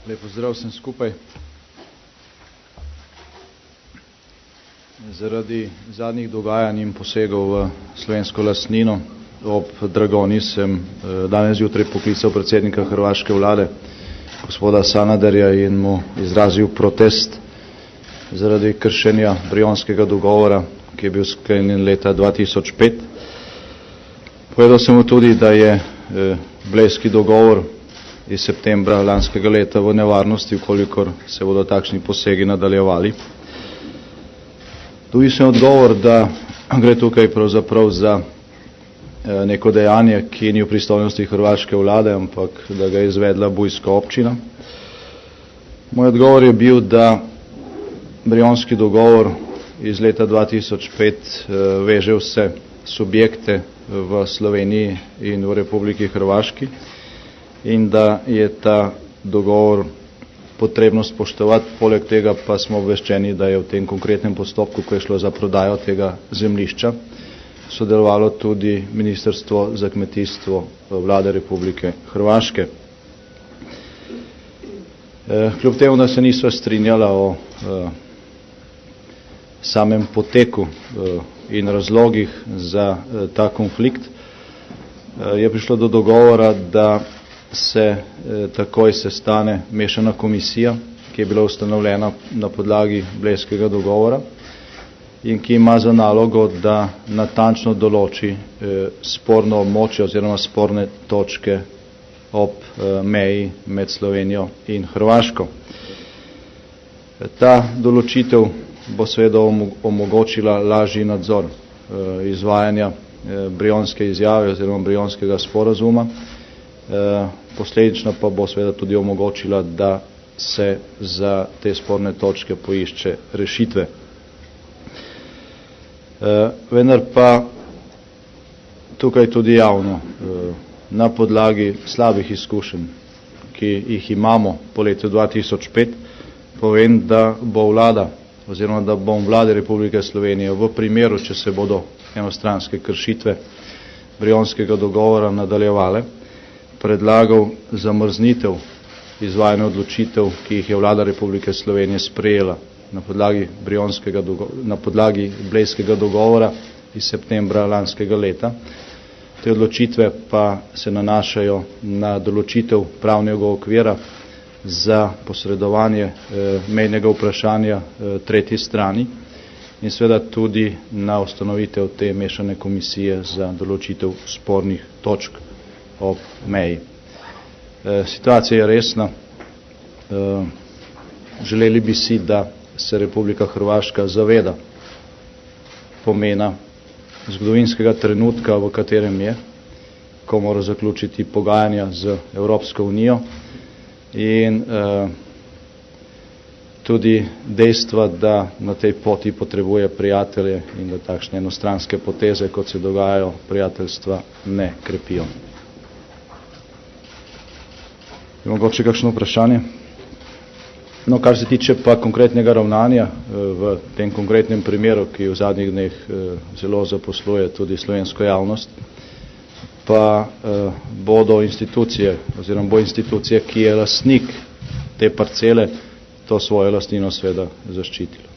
Lep pozdrav vsem skupaj. Zaradi zadnjih dogajanj in posegov v slovensko lastnino ob Dragonji sem danes zjutraj poklical predsednika hrvaške vlade, gospoda Sanaderja, in mu izrazil protest zaradi kršenja Brionskega dogovora, ki je bil sklenjen leta 2005. Povedal sem mu tudi, da je Blejski dogovor iz septembra lanskega leta v nevarnosti, ukolikor se bodo takšni posegi nadaljevali. Dobil sem odgovor, da gre tukaj pravzaprav za neko dejanje, ki ni v pristojnosti hrvaške vlade, ampak da ga je izvedla bujska občina. Moj odgovor je bil, da Brionski dogovor iz leta 2005 veže vse subjekte v Sloveniji in v Republiki Hrvaški in da je ta dogovor potrebno spoštovati. Poleg tega pa smo obveščeni, da je v tem konkretnem postopku, ko je šlo za prodajo tega zemljišča, sodelovalo tudi Ministrstvo za kmetijstvo Vlade Republike Hrvaške. Kljub temu, da se nisva strinjala o samem poteku in razlogih za ta konflikt, je prišlo do dogovora, da se takoj sestane mešana komisija, ki je bila ustanovljena na podlagi Blejskega dogovora in ki ima za nalogo, da natančno določi sporno območje oziroma sporne točke ob meji med Slovenijo in Hrvaško. Ta določitev bo seveda omogočila lažji nadzor izvajanja Brionske izjave oziroma Brionskega sporazuma, posledično pa bo seveda tudi omogočila, da se za te sporne točke poišče rešitve. Vendar pa tukaj tudi javno, na podlagi slabih izkušenj, ki jih imamo po letu 2005, povem, da bo vlada oziroma da bom vlade Republike Slovenije v primeru, če se bodo enostranske kršitve Brionskega dogovora nadaljevale, predlagal zamrznitev izvajanja odločitev, ki jih je vlada Republike Slovenije sprejela na podlagi Blejskega dogovora iz septembra lanskega leta. Te odločitve pa se nanašajo na določitev pravnega okvira za posredovanje mejnega vprašanja tretji strani in seveda tudi na ustanovitev te mešane komisije za določitev spornih točk ob meji. Situacija je resna. Želeli bi si, da se Republika Hrvaška zaveda pomena zgodovinskega trenutka, v katerem je, ko mora zaključiti pogajanja z Evropsko unijo, in tudi dejstva, da na tej poti potrebuje prijatelje in da takšne enostranske poteze, kot se dogajajo, prijateljstva ne krepijo. Je mogoče kakšno vprašanje? No, kar se tiče pa konkretnega ravnanja v tem konkretnem primeru, ki v zadnjih dneh zelo zaposluje tudi slovensko javnost, pa bodo institucije oziroma bo institucija, ki je lastnik te parcele, to svojo lastnino seveda zaščitila.